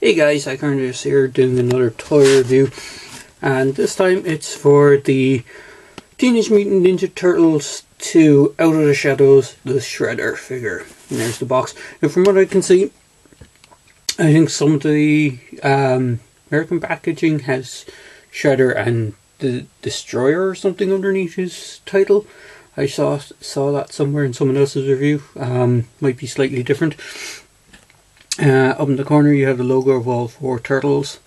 Hey guys, iCarnage here doing another toy review, and this time it's for the Teenage Mutant Ninja Turtles 2 Out of the Shadows, the Shredder figure. And there's the box. And from what I can see, I think some of the American packaging has Shredder and the Destroyer or something underneath his title. I saw that somewhere in someone else's review. Might be slightly different. Up in the corner you have the logo of all four turtles.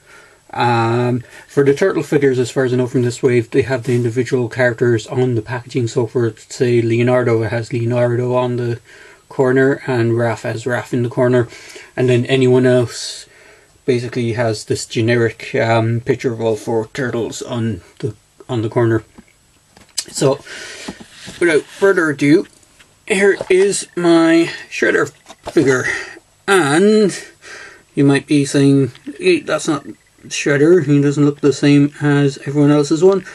For the turtle figures, as far as I know from this wave, they have the individual characters on the packaging. So for, say, Leonardo, it has Leonardo on the corner and Raph has Raph in the corner, and then anyone else basically has this generic picture of all four turtles on the corner. So without further ado, here is my Shredder figure. And you might be saying, hey, that's not Shredder, he doesn't look the same as everyone else's one.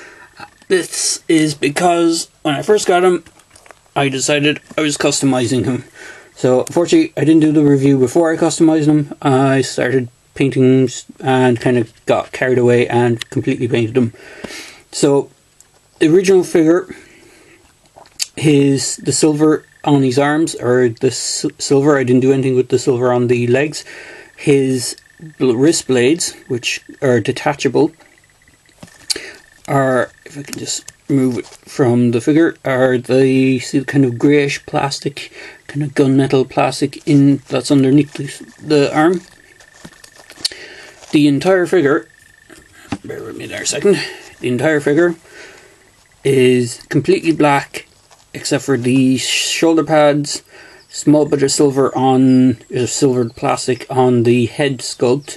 This is because when I first got him, I decided I was customizing him. So unfortunately I didn't do the review before I customized him. I started painting and kind of got carried away and completely painted him. So the original figure is the silver on his arms, or the silver. I didn't do anything with the silver on the legs. His wrist blades, which are detachable, are, if I can just remove it from the figure, are the, see, the kind of greyish plastic, kind of gunmetal plastic that's underneath the arm. The entire figure, bear with me there a second, the entire figure is completely black except for the shoulder pads, small bit of silver on, silvered plastic on the head sculpt.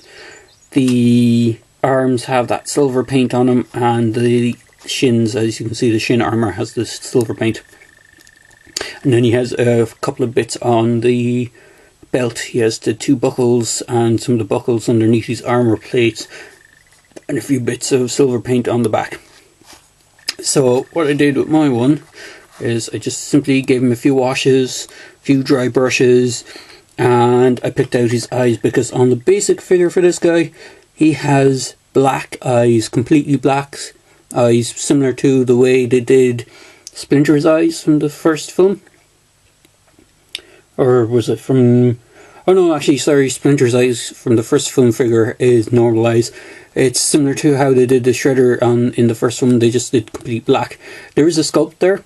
The arms have that silver paint on them, and the shins, as you can see, the shin armour has this silver paint. And then he has a couple of bits on the belt. He has the two buckles and some of the buckles underneath his armour plates, and a few bits of silver paint on the back. So what I did with my one is I just simply gave him a few washes, a few dry brushes, and I picked out his eyes, because on the basic figure for this guy, he has black eyes, completely black eyes, similar to the way they did Splinter's eyes from the first film. Or was it from... oh no, actually, sorry, Splinter's eyes from the first film figure is normal eyes. It's similar to how they did the Shredder in the first one, they just did complete black. There is a sculpt there.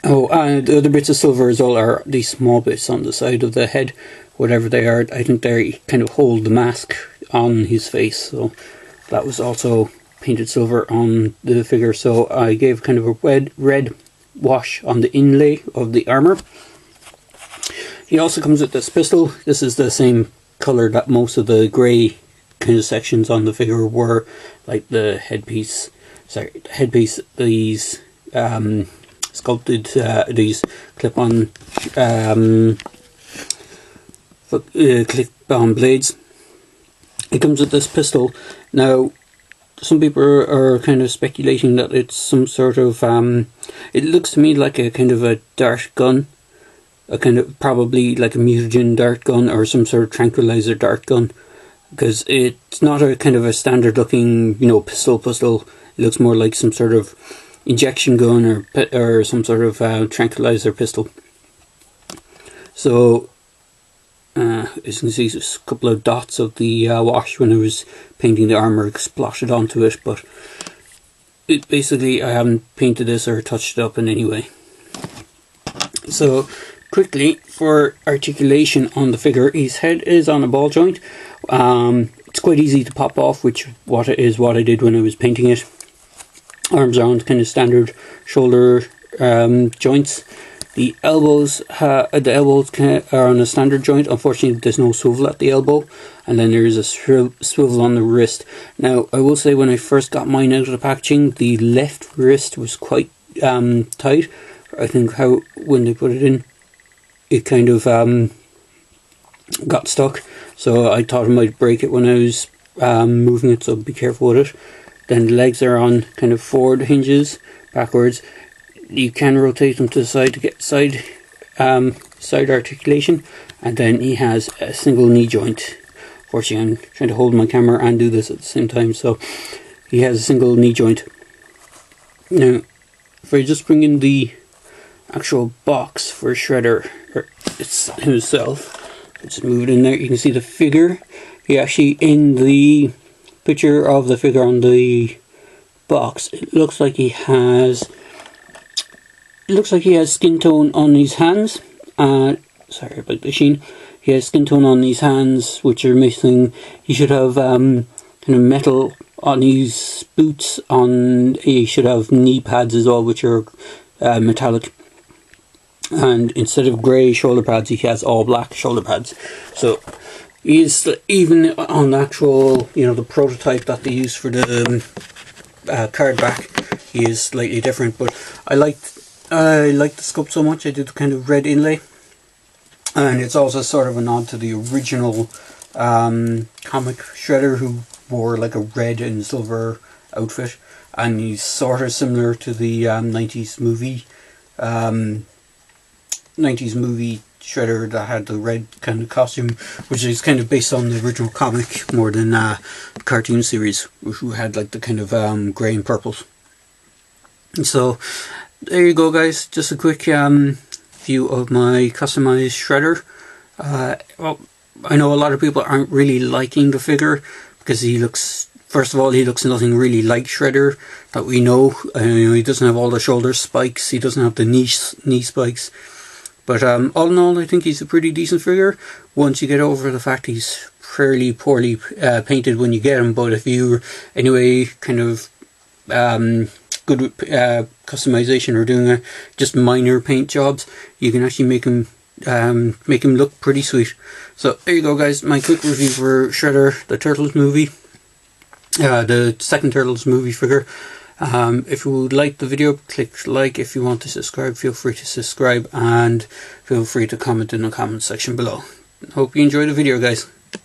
Oh, and the other bits of silver as well are these small bits on the side of the head, whatever they are. I think they kind of hold the mask on his face, so that was also painted silver on the figure. So I gave kind of a red wash on the inlay of the armour. He also comes with this pistol. This is the same colour that most of the grey kind of sections on the figure were, like the headpiece. Sorry, headpiece. These sculpted, these clip-on clip-on blades. It comes with this pistol. Now, some people are kind of speculating that it's some sort of it looks to me like a kind of a dart gun, a kind of probably like a mutagen dart gun or some sort of tranquilizer dart gun, because it's not a kind of a standard looking, you know, pistol. It looks more like some sort of injection gun or some sort of tranquilizer pistol. So as you can see, there's a couple of dots of the wash when I was painting the armour splotted onto it, but basically I haven't painted this or touched it up in any way. So quickly, for articulation on the figure, his head is on a ball joint. It's quite easy to pop off, which what I did when I was painting it. Arms are on kind of standard shoulder joints. The elbows are on a standard joint. Unfortunately, there's no swivel at the elbow, and then there is a swivel on the wrist. Now, I will say, when I first got mine out of the packaging, the left wrist was quite tight. I think when they put it in, it kind of got stuck. So I thought I might break it when I was moving it. So be careful with it. Then the legs are on kind of forward hinges, backwards. You can rotate them to the side to get side articulation, and then he has a single knee joint unfortunately I'm trying to hold my camera and do this at the same time, so he has a single knee joint. Now if I just bring in the actual box for Shredder it's himself, just move it in there, you can see the figure. He actually, in the picture of the figure on the box, it looks like he has skin tone on his hands. Sorry about the sheen. He has skin tone on his hands which are missing. He should have kind of metal on his boots. He should have knee pads as well, which are metallic. And instead of grey shoulder pads, he has all black shoulder pads. So he is, even on the actual, the prototype that they use for the card back, he is slightly different. But I like the sculpt so much. I did the kind of red inlay, and it's also sort of a nod to the original comic Shredder, who wore like a red and silver outfit, and he's sort of similar to the 90s movie Shredder that had the red kind of costume, which is kind of based on the original comic more than the cartoon series, who had like the kind of grey and purples. So there you go, guys, just a quick view of my customized Shredder. Well, I know a lot of people aren't really liking the figure because he looks, first of all, he looks nothing really like Shredder that we know. He doesn't have all the shoulder spikes, he doesn't have the knee spikes. But all in all, I think he's a pretty decent figure once you get over the fact he's fairly poorly painted when you get him. But if you're anyway kind of good with customization or doing just minor paint jobs, you can actually make him look pretty sweet. So there you go, guys, my quick review for Shredder, the Turtles movie, the second Turtles movie figure. If you would like the video, click like. If you want to subscribe, feel free to subscribe, and feel free to comment in the comment section below. Hope you enjoyed the video, guys.